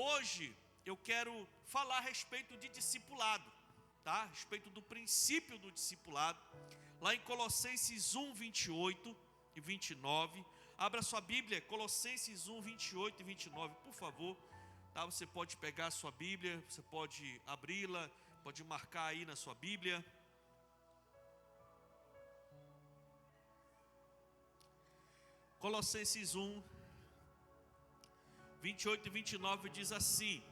hoje eu quero falar a respeito de discipulado, tá? A respeito do princípio do discipulado, lá em Colossenses 1, 28 e 29. Abra sua Bíblia, Colossenses 1, 28 e 29, por favor. Tá? Você pode pegar a sua Bíblia, você pode abri-la, pode marcar aí na sua Bíblia. Colossenses 1, 28 e 29 diz assim: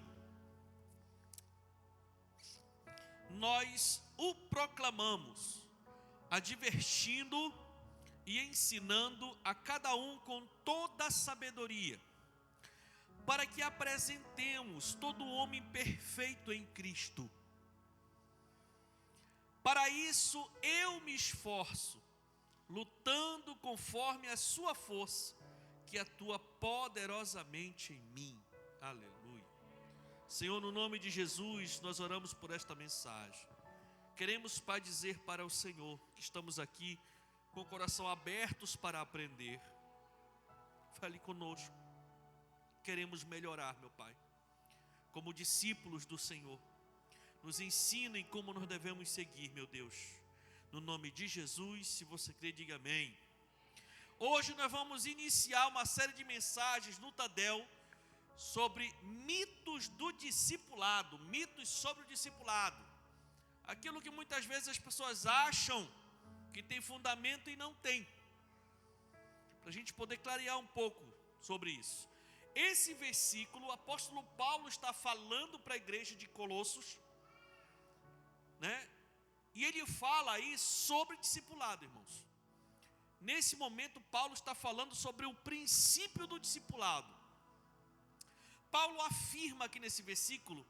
nós o proclamamos, advertindo e ensinando a cada um com toda a sabedoria, para que apresentemos todo homem perfeito em Cristo. Para isso eu me esforço, lutando conforme a sua força, que atua poderosamente em mim. Aleluia. Senhor, no nome de Jesus, nós oramos por esta mensagem. Queremos, Pai, dizer para o Senhor que estamos aqui com o coração abertos para aprender. Fale conosco. Queremos melhorar, meu Pai, como discípulos do Senhor. Nos ensinem como nós devemos seguir, meu Deus. No nome de Jesus, se você crê, diga amém. Hoje nós vamos iniciar uma série de mensagens no Tadel sobre mitos do discipulado, mitos sobre o discipulado. Aquilo que muitas vezes as pessoas acham que tem fundamento e não tem. Para a gente poder clarear um pouco sobre isso. Esse versículo, o apóstolo Paulo está falando para a igreja de Colossos, né? E ele fala aí sobre discipulado, irmãos. Nesse momento, Paulo está falando sobre o princípio do discipulado. Paulo afirma aqui nesse versículo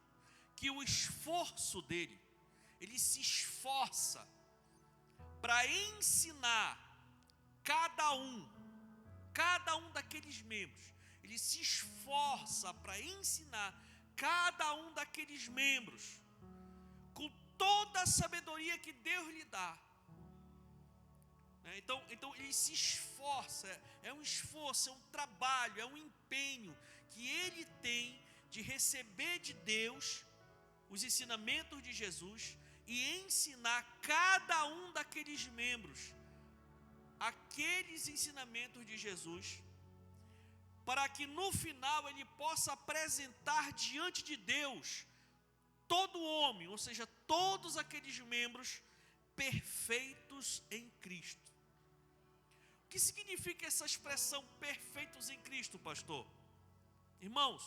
que o esforço dele, ele se esforça para ensinar cada um daqueles membros. Ele se esforça para ensinar cada um daqueles membros com toda a sabedoria que Deus lhe dá. Então ele se esforça, é um esforço, é um trabalho, é um empenho que ele tem de receber de Deus os ensinamentos de Jesus e ensinar cada um daqueles membros aqueles ensinamentos de Jesus, para que no final ele possa apresentar diante de Deus todo homem, ou seja, todos aqueles membros perfeitos em Cristo. O que significa essa expressão perfeitos em Cristo, pastor? Irmãos,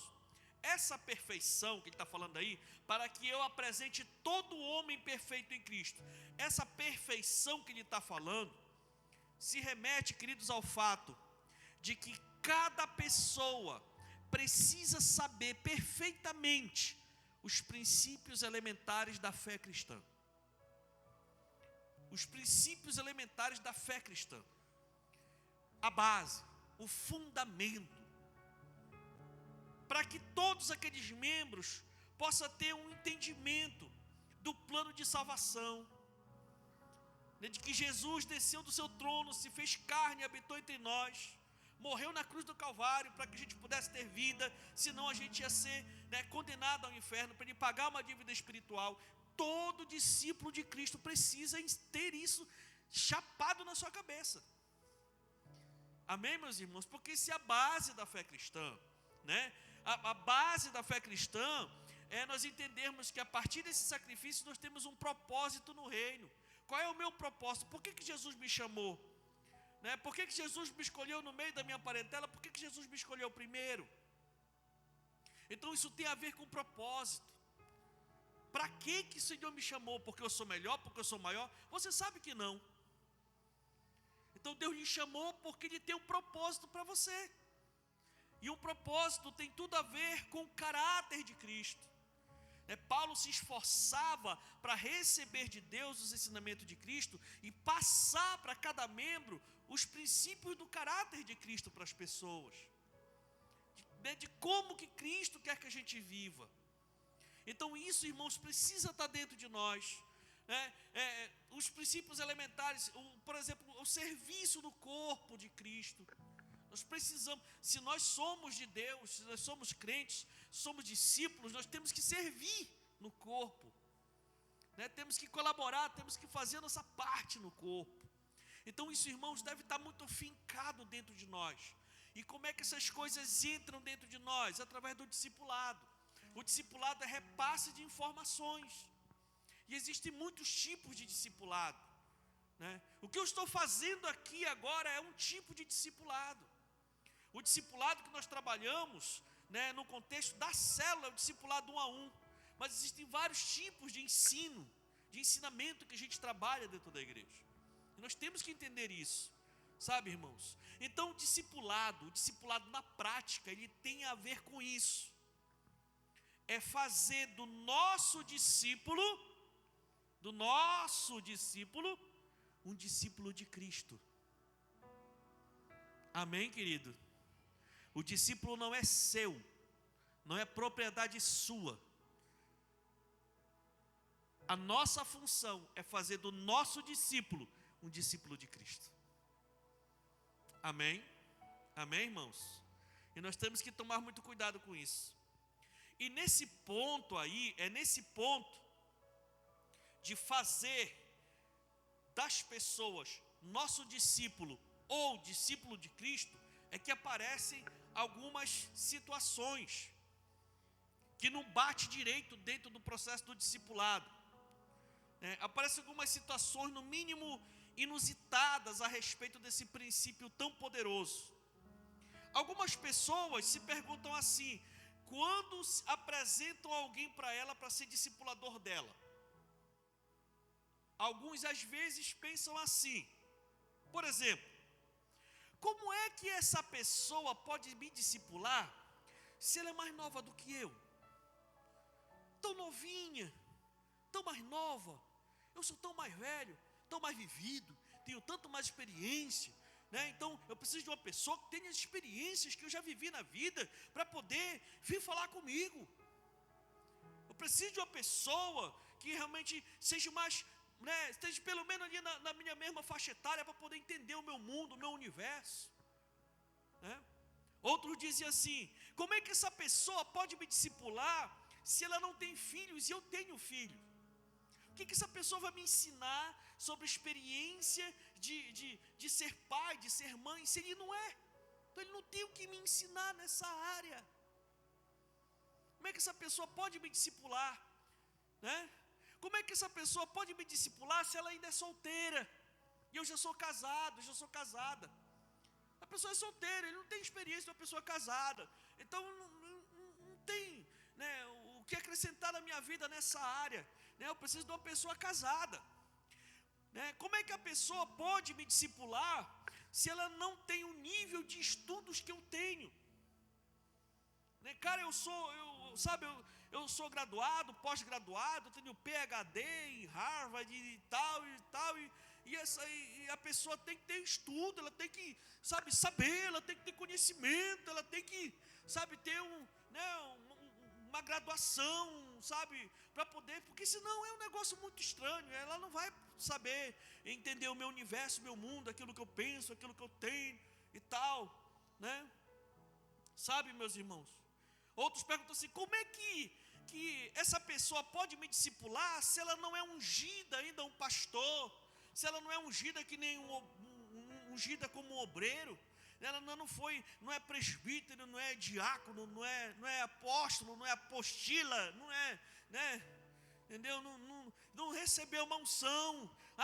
essa perfeição que ele está falando aí, para que eu apresente todo homem perfeito em Cristo, essa perfeição que ele está falando, se remete, queridos, ao fato de que cada pessoa precisa saber perfeitamente os princípios elementares da fé cristã. Os princípios elementares da fé cristã. A base, o fundamento, para que todos aqueles membros possam ter um entendimento do plano de salvação, de que Jesus desceu do seu trono, se fez carne e habitou entre nós, morreu na cruz do Calvário para que a gente pudesse ter vida, senão a gente ia ser condenado ao inferno, para ele pagar uma dívida espiritual. Todo discípulo de Cristo precisa ter isso chapado na sua cabeça. Amém, meus irmãos? Porque isso é a base da fé cristã, né? A base da fé cristã é nós entendermos que a partir desse sacrifício nós temos um propósito no reino. Qual é o meu propósito? Por que Jesus me chamou? Né? Por que Jesus me escolheu no meio da minha parentela? Por que Jesus me escolheu primeiro? Então isso tem a ver com propósito. Para que o Senhor me chamou? Porque eu sou melhor? Porque eu sou maior? Você sabe que não. Então Deus lhe chamou porque Ele tem um propósito para você. E o propósito tem tudo a ver com o caráter de Cristo. Paulo se esforçava para receber de Deus os ensinamentos de Cristo e passar para cada membro os princípios do caráter de Cristo para as pessoas. De como que Cristo quer que a gente viva. Então isso, irmãos, precisa estar dentro de nós. Os princípios elementares, por exemplo, o serviço do corpo de Cristo. Nós precisamos, se nós somos de Deus, se nós somos crentes, somos discípulos, nós temos que servir no corpo, né? Temos que colaborar, temos que fazer a nossa parte no corpo. Então isso, irmãos, deve estar muito fincado dentro de nós. E como é que essas coisas entram dentro de nós? Através do discipulado. O discipulado é repasse de informações. E existem muitos tipos de discipulado, né? O que eu estou fazendo aqui agora é um tipo de discipulado. O discipulado que nós trabalhamos, né, no contexto da célula, é o discipulado 1 a 1. Mas existem vários tipos de ensino, de ensinamento que a gente trabalha dentro da igreja. E nós temos que entender isso, sabe, irmãos? Então o discipulado na prática, ele tem a ver com isso. É fazer do nosso discípulo, um discípulo de Cristo. Amém, querido? O discípulo não é seu, não é propriedade sua. A nossa função é fazer do nosso discípulo um discípulo de Cristo. Amém? Amém, irmãos? E nós temos que tomar muito cuidado com isso. E nesse ponto aí, é nesse ponto de fazer das pessoas nosso discípulo ou discípulo de Cristo, é que aparecem algumas situações que não bate direito dentro do processo do discipulado. Aparecem algumas situações, no mínimo, inusitadas a respeito desse princípio tão poderoso. Algumas pessoas se perguntam assim: quando apresentam alguém para ela para ser discipulador dela? Alguns às vezes pensam assim, por exemplo: como é que essa pessoa pode me discipular se ela é mais nova do que eu? Tão novinha, tão mais nova, eu sou tão mais velho, tão mais vivido, tenho tanto mais experiência, né? Então eu preciso de uma pessoa que tenha as experiências que eu já vivi na vida para poder vir falar comigo. Eu preciso de uma pessoa que realmente seja mais, né, esteja pelo menos ali na minha mesma faixa etária para poder entender o meu mundo, o meu universo, né? Outros dizem assim: como é que essa pessoa pode me discipular se ela não tem filhos e eu tenho filho? O que essa pessoa vai me ensinar sobre a experiência de ser pai, de ser mãe, se ele não é? Então ele não tem o que me ensinar nessa área. Como é que essa pessoa pode me discipular, né? Como é que essa pessoa pode me discipular se ela ainda é solteira? E eu já sou casado, já sou casada. A pessoa é solteira, ele não tem experiência de uma pessoa casada. Então não tem, né, o que acrescentar na minha vida nessa área, né? Eu preciso de uma pessoa casada, né? Como é que a pessoa pode me discipular se ela não tem o nível de estudos que eu tenho? Né? Cara, eu sou graduado, pós-graduado, tenho PhD em Harvard e tal, e a pessoa tem que ter estudo, ela tem que, saber, ela tem que ter conhecimento, ela tem que, ter uma graduação, para poder, porque senão é um negócio muito estranho, ela não vai saber entender o meu universo, o meu mundo, aquilo que eu penso, aquilo que eu tenho e tal, né? Meus irmãos? Outros perguntam assim: como é que essa pessoa pode me discipular se ela não é ungida ainda um pastor, se ela não é ungida que nem ungida como um obreiro, ela não é presbítero, não é diácono, não é apóstolo, não é apostila, não é, né? Entendeu? Não recebeu uma unção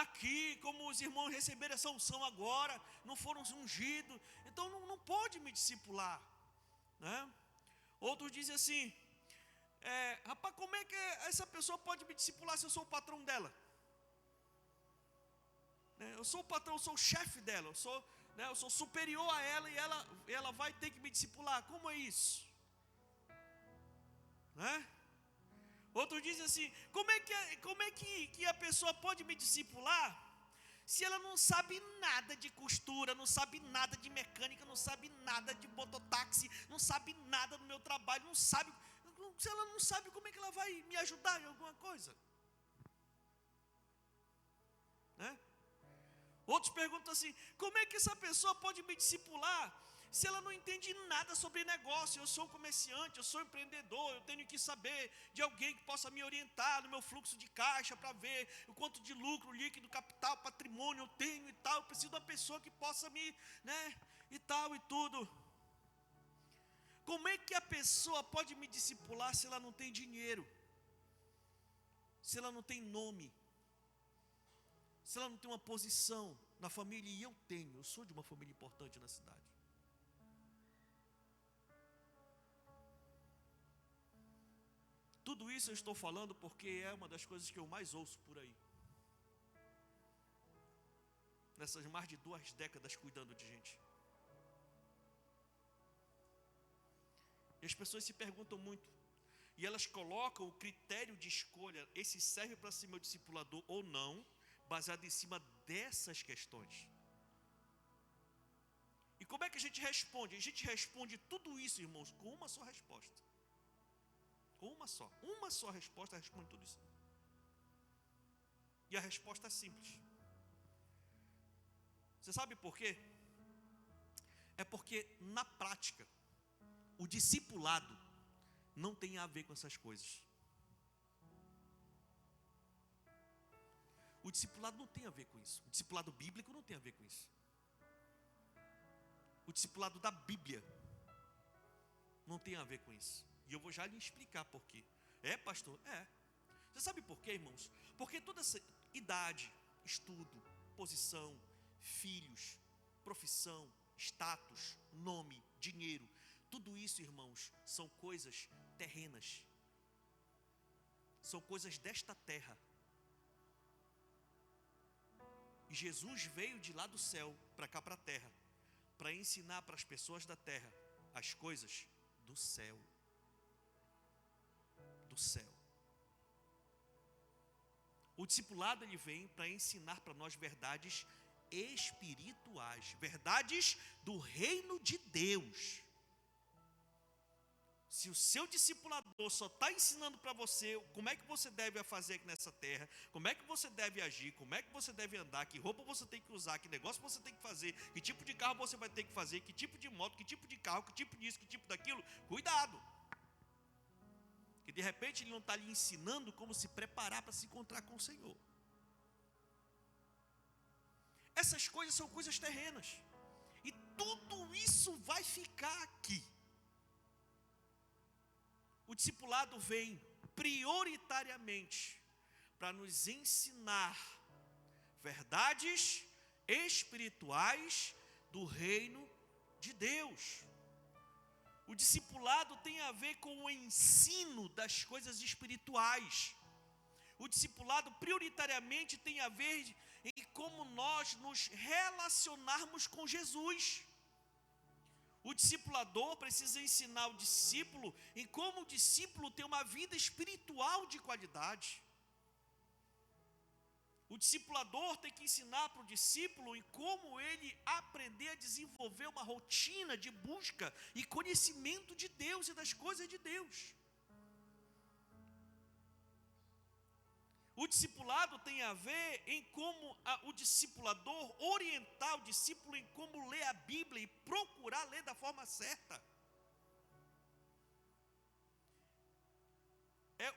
aqui, como os irmãos receberam essa unção agora, não foram ungidos, então não pode me discipular, né? Outros dizem assim: rapaz, como é que essa pessoa pode me discipular se eu sou o patrão dela? Eu sou o patrão, eu sou o chefe dela, eu sou superior a ela e ela vai ter que me discipular. Como é isso? Né? Outros dizem assim: como é que a pessoa pode me discipular se ela não sabe nada de costura, não sabe nada de mecânica, não sabe nada de mototáxi, não sabe nada do meu trabalho, se ela não sabe, como é que ela vai me ajudar em alguma coisa? Né? Outros perguntam assim: como é que essa pessoa pode me discipular Se ela não entende nada sobre negócio, eu sou um comerciante, eu sou um empreendedor, eu tenho que saber de alguém que possa me orientar no meu fluxo de caixa para ver o quanto de lucro, líquido, capital, patrimônio eu tenho e tal. Eu preciso de uma pessoa que possa me, e tal e tudo. Como é que a pessoa pode me discipular se ela não tem dinheiro? Se ela não tem nome? Se ela não tem uma posição na família? E eu sou de uma família importante na cidade. Tudo isso eu estou falando porque é uma das coisas que eu mais ouço por aí. Nessas mais de 2 décadas cuidando de gente. E as pessoas se perguntam muito. E elas colocam o critério de escolha, esse serve para ser meu discipulador ou não, baseado em cima dessas questões. E como é que a gente responde? A gente responde tudo isso, irmãos, com uma só resposta. Uma só resposta responde tudo isso. E a resposta é simples. Você sabe por quê? É porque na prática, o discipulado não tem a ver com essas coisas. O discipulado não tem a ver com isso. O discipulado bíblico não tem a ver com isso. O discipulado da Bíblia não tem a ver com isso. E eu vou já lhe explicar por quê. É, pastor? É. Você sabe por quê, irmãos? Porque toda essa idade, estudo, posição, filhos, profissão, status, nome, dinheiro, tudo isso, irmãos, são coisas terrenas. São coisas desta terra. E Jesus veio de lá do céu para cá para a terra, para ensinar para as pessoas da terra as coisas do céu. Do céu. O discipulado ele vem para ensinar para nós verdades espirituais, verdades do reino de Deus. Se o seu discipulador só está ensinando para você como é que você deve fazer aqui nessa terra, como é que você deve agir, como é que você deve andar, que roupa você tem que usar, que negócio você tem que fazer, que tipo de carro você vai ter que fazer, que tipo de moto, que tipo de carro, que tipo disso, que tipo daquilo, cuidado. Que de repente ele não está lhe ensinando como se preparar para se encontrar com o Senhor. Essas coisas são coisas terrenas. E tudo isso vai ficar aqui. O discipulado vem prioritariamente para nos ensinar verdades espirituais do reino de Deus. O discipulado tem a ver com o ensino das coisas espirituais. O discipulado prioritariamente tem a ver em como nós nos relacionarmos com Jesus. O discipulador precisa ensinar o discípulo em como o discípulo tem uma vida espiritual de qualidade. O discipulador tem que ensinar para o discípulo em como ele aprender a desenvolver uma rotina de busca e conhecimento de Deus e das coisas de Deus. O discipulado tem a ver em como o discipulador orientar o discípulo em como ler a Bíblia e procurar ler da forma certa.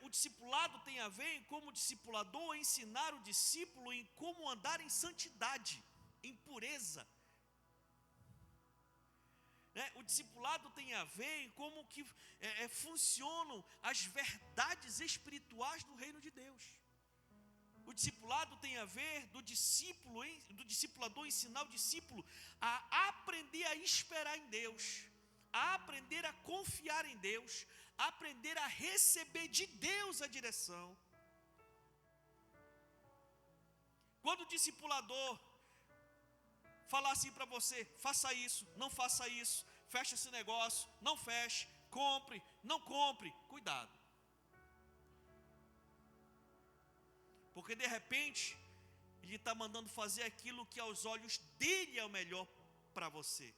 O discipulado tem a ver em como o discipulador ensinar o discípulo em como andar em santidade, em pureza. O discipulado tem a ver em como que funcionam as verdades espirituais do reino de Deus. O discipulado tem a ver do discipulador ensinar o discípulo a aprender a esperar em Deus, a aprender a confiar em Deus, a aprender a receber de Deus a direção. Quando o discipulador falar assim para você, faça isso, não faça isso, feche esse negócio, não feche, compre, não compre, cuidado. Porque de repente, ele está mandando fazer aquilo que aos olhos dele é o melhor para você.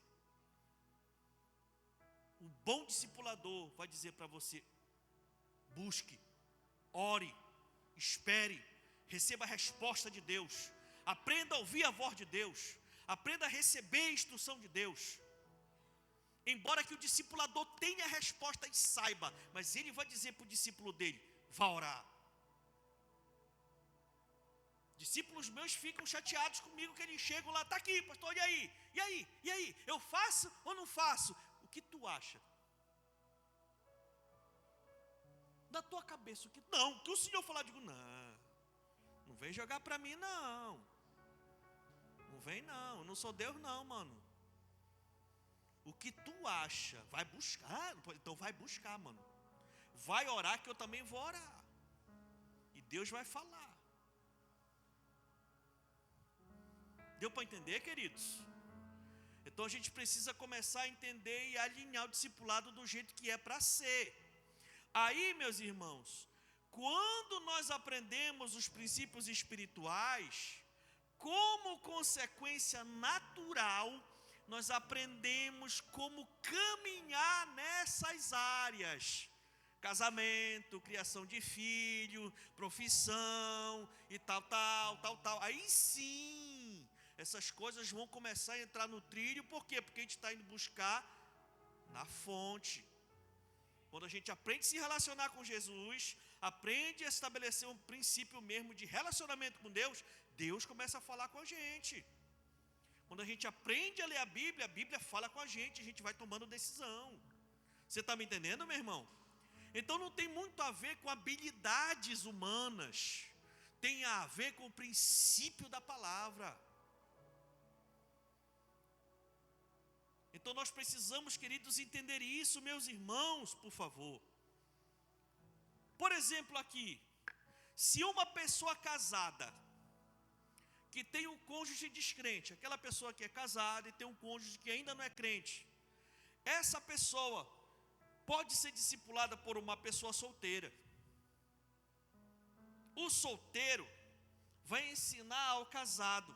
Um bom discipulador vai dizer para você, busque, ore, espere, receba a resposta de Deus, aprenda a ouvir a voz de Deus, aprenda a receber a instrução de Deus. embora que o discipulador tenha a resposta e saiba, mas ele vai dizer para o discípulo dele: vá orar. Discípulos meus ficam chateados comigo, que eles chegam lá: está aqui, pastor, e aí? E aí? Eu faço ou não faço? O que tu acha? Da tua cabeça, o que? Não, o que o Senhor falar, eu digo: não vem jogar para mim, não. Não vem, não. Eu não sou Deus, não, mano. O que tu acha? Vai buscar? Então vai buscar, mano. Vai orar, que eu também vou orar. E Deus vai falar. Deu para entender, queridos? Então a gente precisa começar a entender e alinhar o discipulado do jeito que é para ser. Aí, meus irmãos, quando nós aprendemos os princípios espirituais, como consequência natural, nós aprendemos como caminhar nessas áreas: casamento, criação de filho, profissão e tal. Aí sim, essas coisas vão começar a entrar no trilho. Por quê? Porque a gente está indo buscar na fonte. Quando a gente aprende a se relacionar com Jesus, aprende a estabelecer um princípio mesmo de relacionamento com Deus, Deus começa a falar com a gente. Quando a gente aprende a ler a Bíblia fala com a gente vai tomando decisão. Você está me entendendo, meu irmão? Então não tem muito a ver com habilidades humanas, tem a ver com o princípio da palavra. Então nós precisamos, queridos, entender isso, meus irmãos, por favor. Por exemplo aqui, se uma pessoa casada, que tem um cônjuge descrente, aquela pessoa que é casada e tem um cônjuge que ainda não é crente, essa pessoa pode ser discipulada por uma pessoa solteira. O solteiro vai ensinar ao casado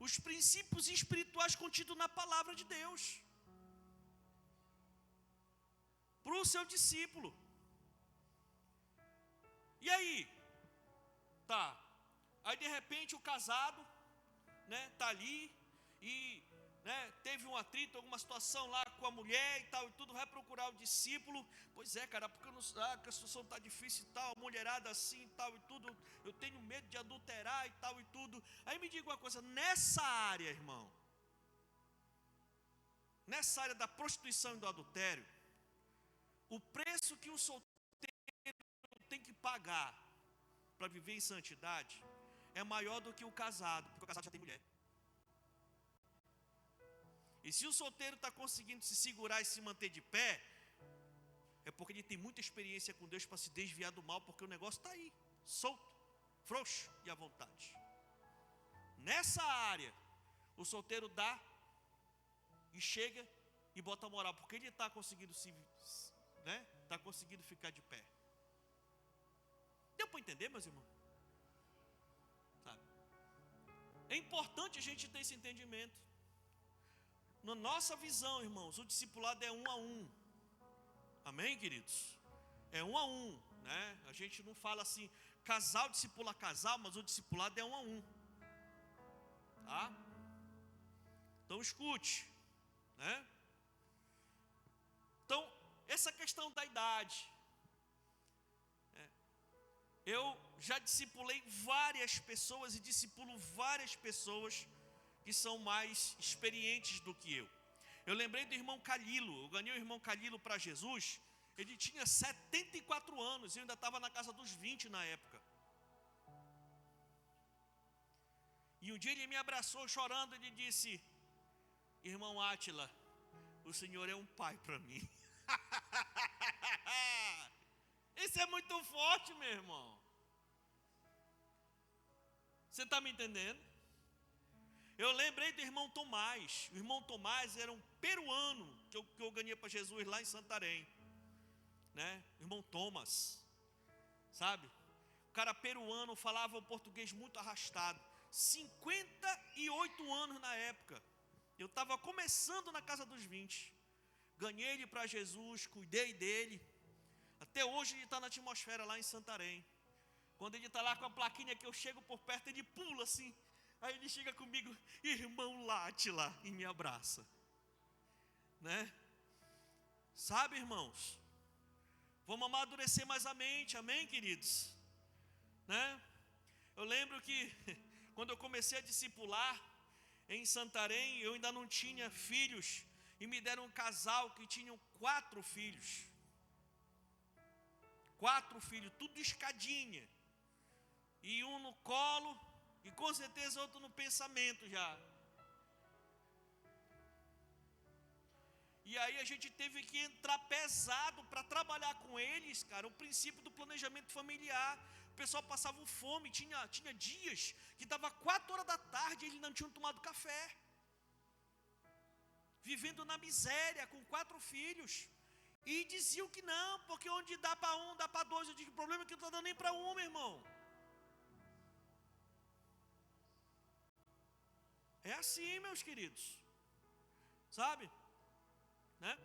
os princípios espirituais contidos na palavra de Deus para o seu discípulo. E aí? Tá. Aí de repente o casado, tá ali e, teve um atrito, alguma situação lá com a mulher e tal e tudo, vai procurar o discípulo. Pois é, cara, porque que a situação está difícil e tal, a mulherada assim e tal e tudo, eu tenho medo de adulterar e tal e tudo. Aí me diga uma coisa: nessa área, irmão, nessa área da prostituição e do adultério, o preço que o solteiro tem que pagar para viver em santidade é maior do que o casado, porque o casado já tem mulher. E se o solteiro está conseguindo se segurar e se manter de pé, é porque ele tem muita experiência com Deus para se desviar do mal, porque o negócio está aí, solto, frouxo e à vontade. Nessa área, o solteiro dá e chega e bota a moral, porque ele está conseguindo está conseguindo ficar de pé. Deu para entender, meus irmãos? Sabe? É importante a gente ter esse entendimento. Na nossa visão, irmãos, o discipulado é 1 a 1. Amém, queridos? É 1 a 1, A gente não fala assim, casal discipula casal, mas o discipulado é 1 a 1. Tá? Então escute, Então, essa questão da idade, eu já discipulei várias pessoas e discipulo várias pessoas que são mais experientes do que eu. Eu lembrei do irmão Calilo, eu ganhei o irmão Calilo para Jesus, ele tinha 74 anos, eu ainda estava na casa dos 20 na época. E um dia ele me abraçou chorando, ele disse: irmão Átila, o senhor é um pai para mim. Isso é muito forte, meu irmão. Você está me entendendo? Eu lembrei do irmão Tomás. O irmão Tomás era um peruano que eu ganhei para Jesus lá em Santarém, O irmão Thomas, sabe? O cara peruano, falava um português muito arrastado. 58 anos na época. Eu estava começando na casa dos 20. Ganhei ele para Jesus, cuidei dele. Até hoje ele está na atmosfera lá em Santarém. Quando ele está lá com a plaquinha que eu chego por perto, ele pula assim. Aí ele chega comigo: irmão Átila, e me abraça. Sabe, irmãos? Vamos amadurecer mais a mente, amém, queridos? Né? Eu lembro que quando eu comecei a discipular em Santarém, eu ainda não tinha filhos, e me deram um casal que tinham 4 filhos. 4 filhos, tudo escadinha. E um no colo, e com certeza outro no pensamento já. E aí a gente teve que entrar pesado para trabalhar com eles, cara, o princípio do planejamento familiar. O pessoal passava fome, tinha dias que dava 4 horas da tarde e eles não tinham tomado café. Vivendo na miséria, com 4 filhos. E diziam que não, porque onde dá para um, dá para 2. Eu digo, o problema é que não está dando nem para um, meu irmão. É assim, meus queridos. Sabe? Né?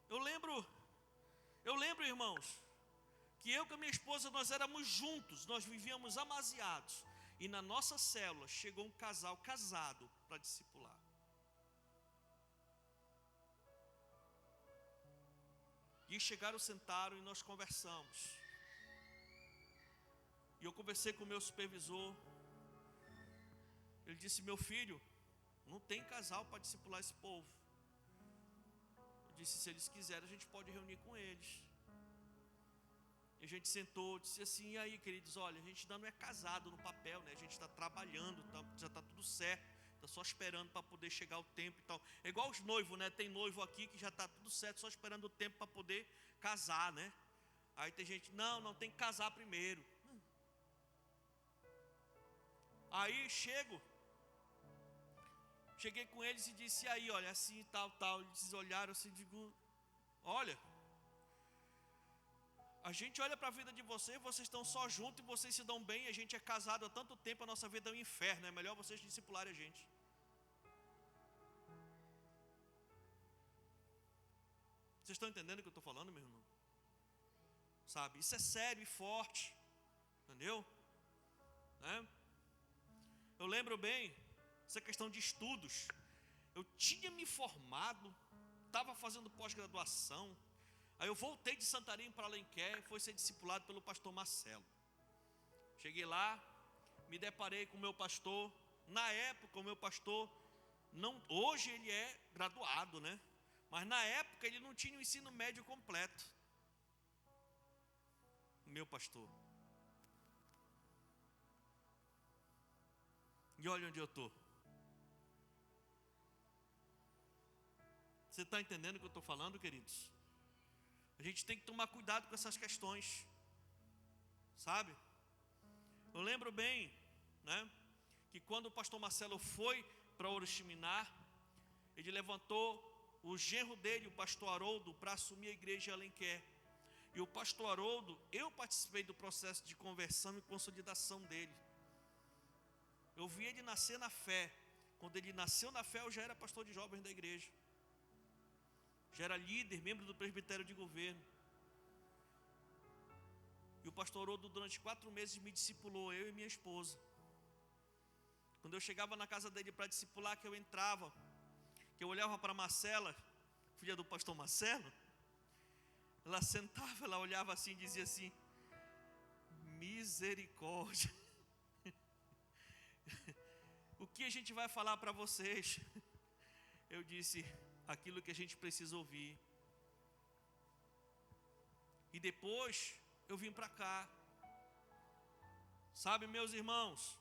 Eu lembro, irmãos, que eu com a minha esposa, nós éramos juntos, nós vivíamos amaziados. E na nossa célula chegou um casal casado para discipular. E chegaram, sentaram e nós conversamos. E eu conversei com o meu supervisor. Ele disse, meu filho, não tem casal para discipular esse povo. Eu disse, se eles quiserem, a gente pode reunir com eles. E a gente sentou, disse assim, e aí, queridos, olha, a gente ainda não é casado no papel, né? A gente está trabalhando, já está tudo certo. Está só esperando para poder chegar o tempo e tal. É igual os noivos, né? Tem noivo aqui que já está tudo certo, só esperando o tempo para poder casar, né? Aí tem gente, não, tem que casar primeiro. Aí cheguei com eles e disse, aí, olha, assim, tal. Eles olharam assim, digo, olha, a gente olha para a vida de vocês estão só juntos e vocês se dão bem, a gente é casado há tanto tempo, a nossa vida é um inferno, é melhor vocês discipularem a gente. Vocês estão entendendo o que eu estou falando, meu irmão? Sabe, isso é sério e forte, entendeu? Né? Eu lembro bem, essa questão de estudos, eu tinha me formado, estava fazendo pós-graduação, aí eu voltei de Santarém para Alenquer e fui ser discipulado pelo pastor Marcelo. Cheguei lá, me deparei com o meu pastor. Na época o meu pastor, hoje ele é graduado, né? Mas na época ele não tinha o ensino médio completo. Meu pastor. E olha onde eu estou. Você está entendendo o que eu estou falando, queridos? A gente tem que tomar cuidado com essas questões, sabe? Eu lembro bem, né, que quando o pastor Marcelo foi para Oriximiná, ele levantou o genro dele, o pastor Haroldo, para assumir a igreja em Alenquer. E o pastor Haroldo, eu participei do processo de conversão e consolidação dele. Eu vi ele nascer na fé. Quando ele nasceu na fé, eu já era pastor de jovens da igreja. Já era líder, membro do presbitério de governo. E o pastor Haroldo, durante 4 meses, me discipulou, eu e minha esposa. Quando eu chegava na casa dele para discipular, que eu entrava, que eu olhava para Marcela, filha do pastor Marcelo, ela sentava, ela olhava assim e dizia assim, misericórdia. O que a gente vai falar para vocês? Eu disse, aquilo que a gente precisa ouvir. E depois eu vim para cá. Sabe, meus irmãos?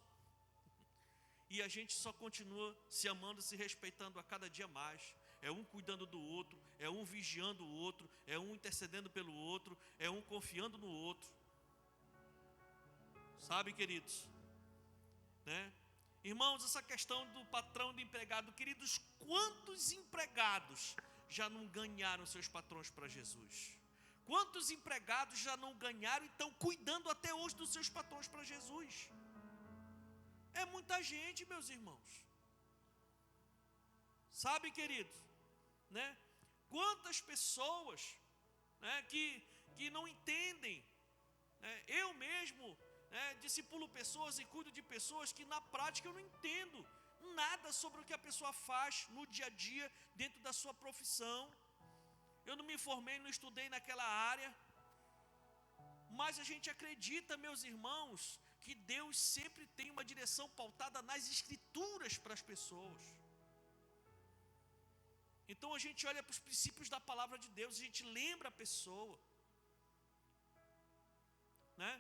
E a gente só continua se amando, se respeitando a cada dia mais. É um cuidando do outro, é um vigiando o outro, é um intercedendo pelo outro, é um confiando no outro. Sabe, queridos? Né? Irmãos, essa questão do patrão e do empregado, queridos, quantos empregados já não ganharam seus patrões para Jesus? Quantos empregados já não ganharam e estão cuidando até hoje dos seus patrões para Jesus? É muita gente, meus irmãos. Sabe, queridos, né? Quantas pessoas, né, que não entendem, né? Eu mesmo, né, discipulo pessoas e cuido de pessoas que na prática eu não entendo nada sobre o que a pessoa faz no dia a dia dentro da sua profissão. eu não me formei, não estudei naquela área. Mas a gente acredita, meus irmãos, que Deus sempre tem uma direção pautada nas Escrituras para as pessoas. Então a gente olha para os princípios da palavra de Deus, a gente lembra a pessoa, né?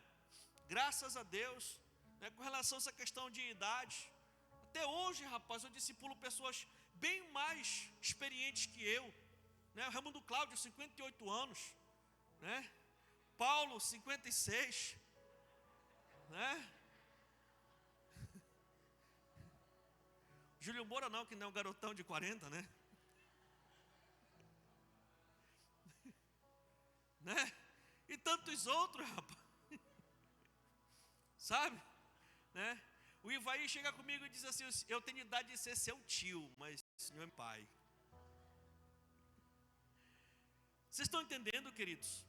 Graças a Deus, né? Com relação a essa questão de idade, até hoje, rapaz, eu discipulo pessoas bem mais experientes que eu, né? O Raimundo Cláudio, 58 anos, né? Paulo, 56, né? Júlio Moura não, que não é um garotão de 40, né? Né? E tantos outros, rapaz. Sabe? Né? O Ivaí chega comigo e diz assim: eu tenho idade de ser seu tio, mas não é pai. Vocês estão entendendo, queridos?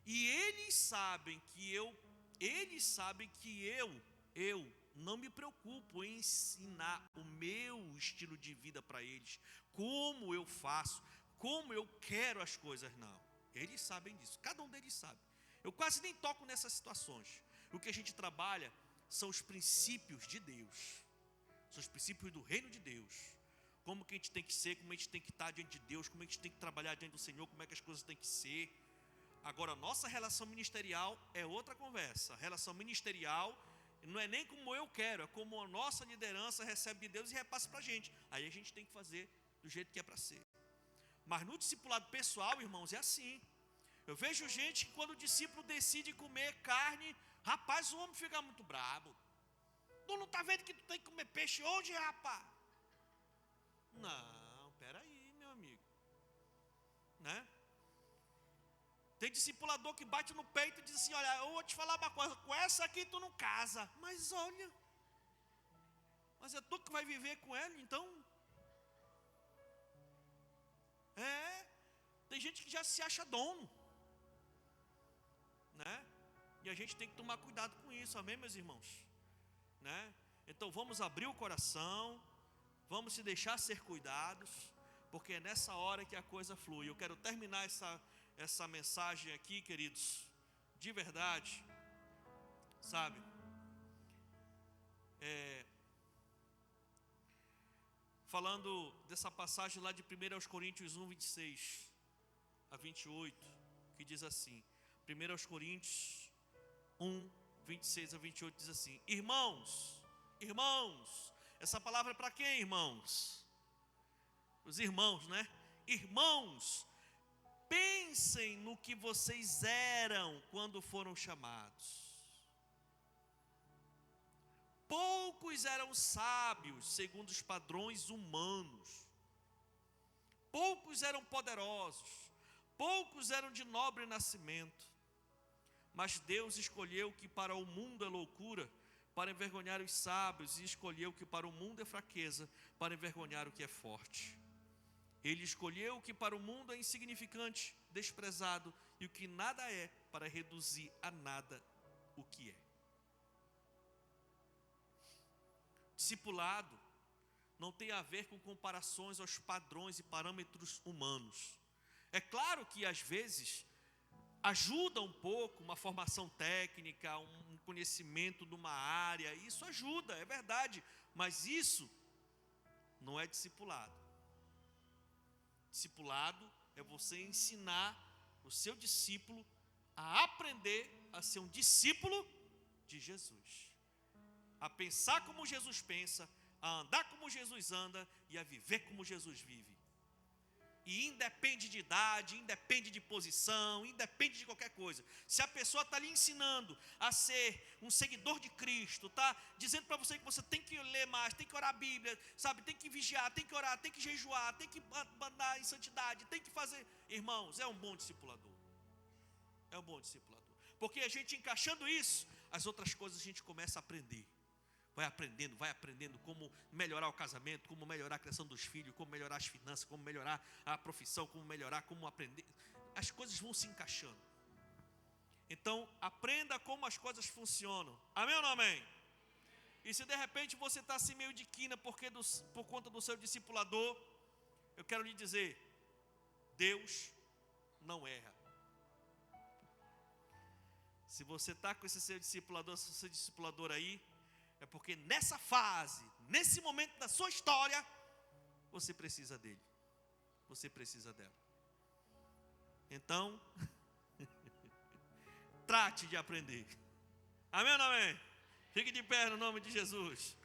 E eles sabem que eu não me preocupo em ensinar o meu estilo de vida para eles, como eu faço, como eu quero as coisas, não. Eles sabem disso, cada um deles sabe. Eu quase nem toco nessas situações. O que a gente trabalha são os princípios de Deus, são os princípios do reino de Deus. Como que a gente tem que ser, como a gente tem que estar diante de Deus, como a gente tem que trabalhar diante do Senhor, como é que as coisas têm que ser. Agora, a nossa relação ministerial é outra conversa. A relação ministerial não é nem como eu quero, é como a nossa liderança recebe de Deus e repassa para a gente. Aí a gente tem que fazer do jeito que é para ser. Mas no discipulado pessoal, irmãos, é assim. Eu vejo gente que quando o discípulo decide comer carne, rapaz, o homem fica muito brabo. Tu não está vendo que tu tem que comer peixe hoje, rapaz? Não, peraí, meu amigo, né? Tem discipulador que bate no peito e diz assim: olha, eu vou te falar uma coisa, com essa aqui tu não casa. Mas olha, mas é tu que vai viver com ela, então. Tem gente que já se acha dono, né? E a gente tem que tomar cuidado com isso, amém, meus irmãos? Né? Então vamos abrir o coração, vamos se deixar ser cuidados, porque é nessa hora que a coisa flui. Eu quero terminar essa mensagem aqui, queridos, de verdade, sabe? Falando dessa passagem lá de 1 Coríntios 1, 26 a 28, que diz assim, 1 Coríntios 1, 26 a 28 diz assim: irmãos, essa palavra é para quem, irmãos? Os irmãos, né? Irmãos, pensem no que vocês eram quando foram chamados. Poucos eram sábios segundo os padrões humanos, poucos eram poderosos, poucos eram de nobre nascimento, mas Deus escolheu que para o mundo é loucura, para envergonhar os sábios, e escolheu que para o mundo é fraqueza, para envergonhar o que é forte. Ele escolheu o que para o mundo é insignificante, desprezado, e o que nada é, para reduzir a nada o que é. Discipulado não tem a ver com comparações aos padrões e parâmetros humanos. É claro que às vezes ajuda um pouco uma formação técnica, um conhecimento de uma área, isso ajuda, é verdade, mas isso não é discipulado. Discipulado é você ensinar o seu discípulo a aprender a ser um discípulo de Jesus, a pensar como Jesus pensa, a andar como Jesus anda e a viver como Jesus vive. E independe de idade, independe de posição, independe de qualquer coisa. Se a pessoa está lhe ensinando a ser um seguidor de Cristo, está dizendo para você que você tem que ler mais, tem que orar a Bíblia, sabe, tem que vigiar, tem que orar, tem que jejuar, tem que andar em santidade, tem que fazer. Irmãos, é um bom discipulador. É um bom discipulador. Porque a gente encaixando isso, as outras coisas a gente começa a aprender. Vai aprendendo como melhorar o casamento, como melhorar a criação dos filhos, como melhorar as finanças, como melhorar a profissão, como aprender. As coisas vão se encaixando. Então, aprenda como as coisas funcionam. Amém ou não amém? E se de repente você está assim meio de quina por conta do seu discipulador, eu quero lhe dizer, Deus não erra. Se você está com esse seu discipulador aí, é porque nessa fase, nesse momento da sua história, você precisa dele. Você precisa dela. Então, trate de aprender. Amém ou não amém? Fique de pé no nome de Jesus.